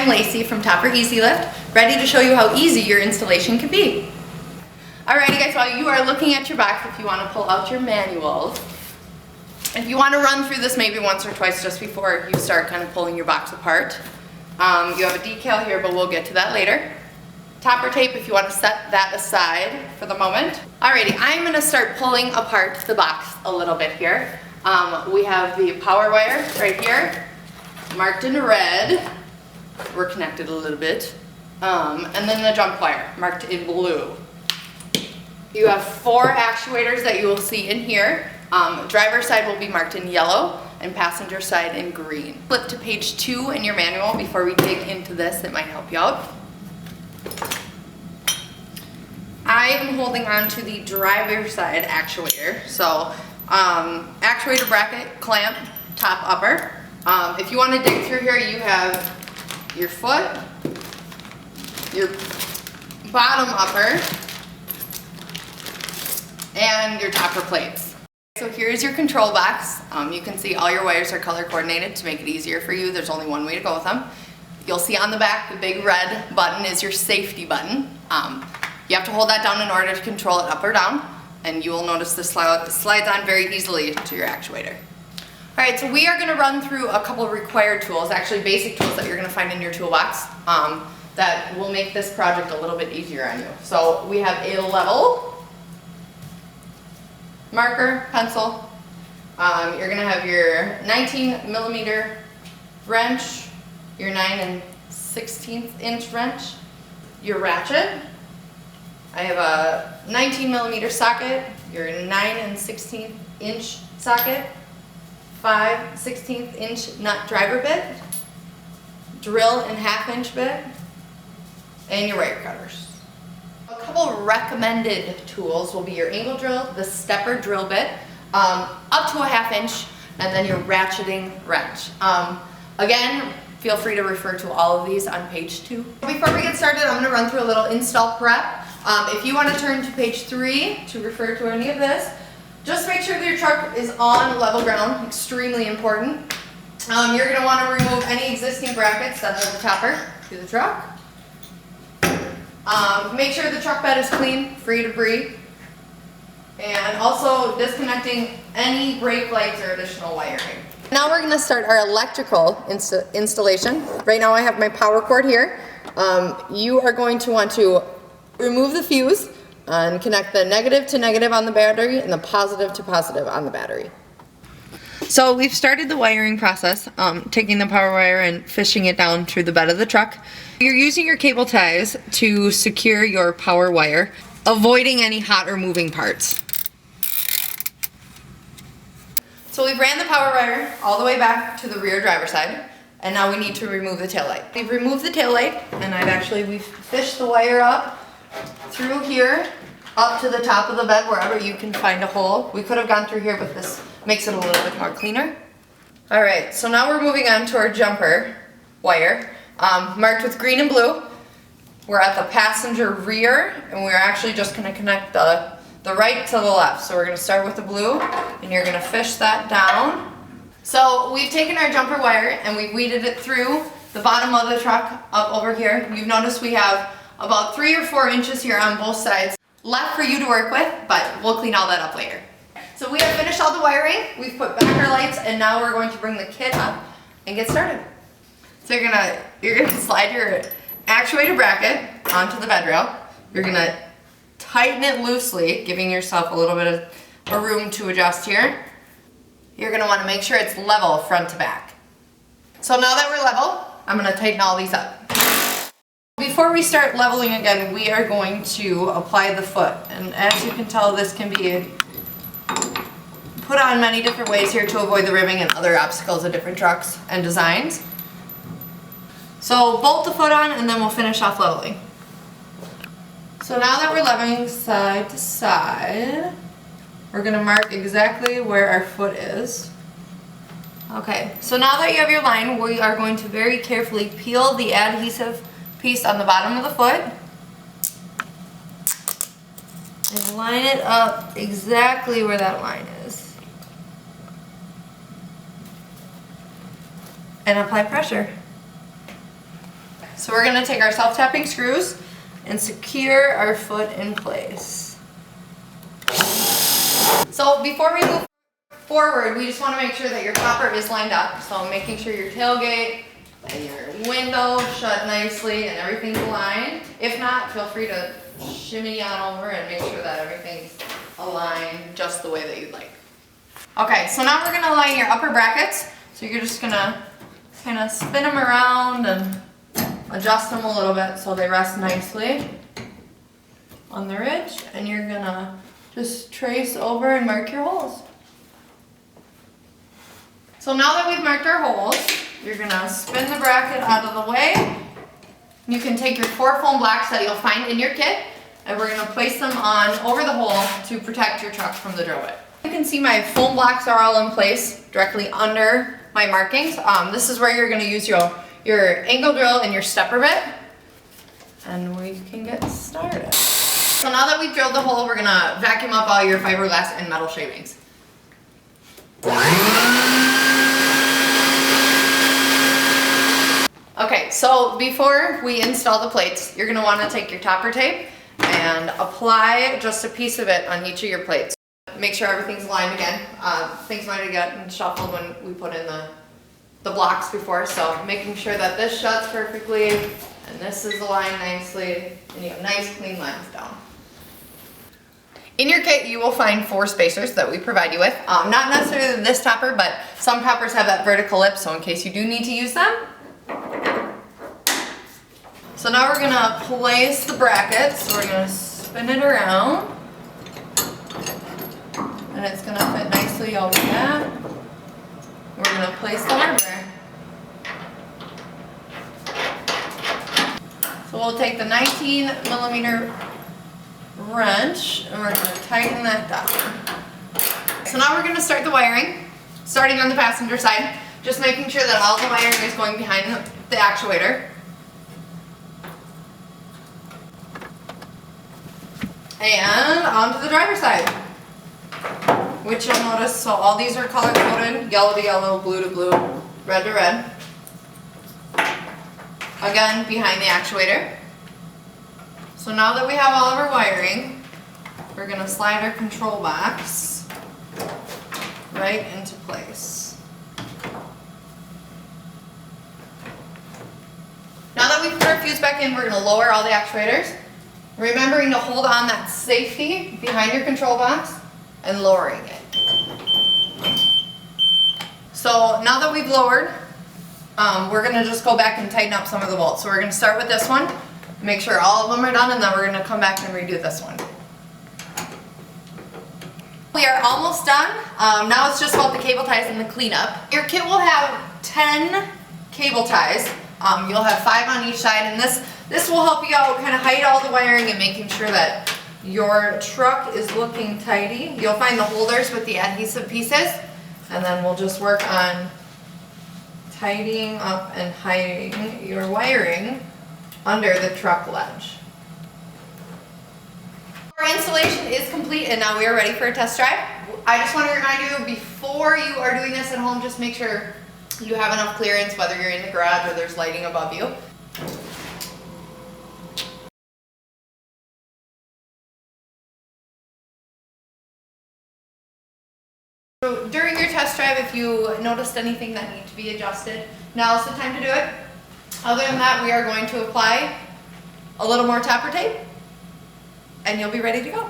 Lacey from TopperEZLift, ready to show you how easy your installation can be. Alrighty guys, while you are looking at your box, if you want to pull out your manuals, if you want to run through this maybe once or twice just before you start kind of pulling your box apart. You have a decal here, but we'll get to that later. Topper tape if you want to set that aside for the moment. Alrighty, I'm going to start pulling apart the box a little bit here. We have the power wire right here, marked in red. We're connected a little bit. And then the jump wire, marked in blue. You have 4 actuators that you will see in here. Driver's side will be marked in yellow and passenger side in green. Flip to page 2 in your manual before we dig into this. It might help you out. I am holding on to the driver's side actuator. So actuator bracket, clamp, top, upper. If you want to dig through here, you have your foot, your bottom upper, and your topper plates. So here's your control box. You can see all your wires are color coordinated to make it easier for you. There's only one way to go with them. You'll see on the back the big red button is your safety button. You have to hold that down in order to control it up or down, and you will notice this slides on very easily to your actuator. Alright, so we are going to run through a couple of required tools, actually basic tools that you're going to find in your toolbox that will make this project a little bit easier on you. So we have a level, marker, pencil. You're going to have your 19mm wrench, your 9 1/16" wrench, your ratchet. I have a 19mm socket, your 9 1/16" socket, 5 1/16" nut driver bit, drill and 1/2" bit, and your wire cutters. A couple of recommended tools will be your angle drill, the stepper drill bit, up to a 1/2", and then your ratcheting wrench. Again, feel free to refer to all of these on page 2. Before we get started, I'm going to run through a little install prep. If you want to turn to page 3 to refer to any of this, just make sure that your truck is on level ground, extremely important. You're going to want to remove any existing brackets that hold the topper to the truck. Make sure the truck bed is clean, free of debris, and also disconnecting any brake lights or additional wiring. Now we're going to start our electrical installation. Right now I have my power cord here. You are going to want to remove the fuse and connect the negative to negative on the battery and the positive to positive on the battery. So we've started the wiring process, taking the power wire and fishing it down through the bed of the truck. You're using your cable ties to secure your power wire, avoiding any hot or moving parts. So we've ran the power wire all the way back to the rear driver's side, and now we need to remove the taillight. We've removed the taillight, and we've fished the wire up through here, up to the top of the bed, wherever you can find a hole. We could have gone through here, but this makes it a little bit more cleaner. Alright, so now we're moving on to our jumper wire, marked with green and blue. We're at the passenger rear, and we're actually just going to connect the right to the left. So we're going to start with the blue, and you're going to fish that down. So we've taken our jumper wire, and we've weeded it through the bottom of the truck up over here. You've noticed we have about 3 or 4 inches here on both sides left for you to work with, but we'll clean all that up later. So we have finished all the wiring, we've put back our lights, and now we're going to bring the kit up and get started. So you're gonna slide your actuator bracket onto the bed rail. You're gonna tighten it loosely, giving yourself a little bit of a room to adjust here. You're gonna wanna make sure it's level front to back. So now that we're level, I'm gonna tighten all these up. Before we start leveling again, we are going to apply the foot. And as you can tell, this can be put on many different ways here to avoid the ribbing and other obstacles of different trucks and designs. So bolt the foot on, and then we'll finish off leveling. So now that we're leveling side to side, we're going to mark exactly where our foot is. Okay, so now that you have your line, we are going to very carefully peel the adhesive piece on the bottom of the foot and line it up exactly where that line is. And apply pressure. So we're gonna take our self-tapping screws and secure our foot in place. So before we move forward, we just wanna make sure that your topper is lined up. So making sure your tailgate and your window shut nicely and everything's aligned. If not, feel free to shimmy on over and make sure that everything's aligned just the way that you'd like. Okay, so now we're gonna align your upper brackets. So you're just gonna kind of spin them around and adjust them a little bit so they rest nicely on the ridge, and you're gonna just trace over and mark your holes. So now that we've marked our holes, you're gonna spin the bracket out of the way. You can take your 4 foam blocks that you'll find in your kit, and we're gonna place them on over the hole to protect your truck from the drill bit. You can see my foam blocks are all in place directly under my markings. This is where you're gonna use your angle drill and your stepper bit, and we can get started. So now that we've drilled the hole, we're gonna vacuum up all your fiberglass and metal shavings. Okay, so before we install the plates, you're gonna wanna take your topper tape and apply just a piece of it on each of your plates. Make sure everything's aligned again. Things might have gotten shuffled when we put in the blocks before, so making sure that this shuts perfectly and this is aligned nicely and you have nice clean lines down. In your kit, you will find 4 spacers that we provide you with. Not necessarily this topper, but some toppers have that vertical lip, so in case you do need to use them. So now we're gonna place the brackets. So we're gonna spin it around, and it's gonna fit nicely over that. We're gonna place the hardware. So we'll take the 19mm wrench and we're gonna tighten that down. So now we're gonna start the wiring, starting on the passenger side, just making sure that all the wiring is going behind the actuator. And onto the driver's side, which you'll notice, so all these are color coded, yellow to yellow, blue to blue, red to red. Again, behind the actuator. So now that we have all of our wiring, we're gonna slide our control box right into place. Now that we've put our fuse back in, we're gonna lower all the actuators, remembering to hold on that safety behind your control box and lowering it. So now that we've lowered, we're gonna just go back and tighten up some of the bolts. So we're gonna start with this one, make sure all of them are done, and then we're gonna come back and redo this one. We are almost done. Now it's just about the cable ties and the cleanup. Your kit will have 10 cable ties. You'll have 5 on each side, and this will help you out, kind of hide all the wiring and making sure that your truck is looking tidy. You'll find the holders with the adhesive pieces, and then we'll just work on tidying up and hiding your wiring under the truck ledge. Our installation is complete, and now we are ready for a test drive. I just want to remind you, before you are doing this at home, just make sure you have enough clearance, whether you're in the garage or there's lighting above you. So during your test drive, if you noticed anything that needs to be adjusted, now's the time to do it. Other than that, we are going to apply a little more topper tape, and you'll be ready to go.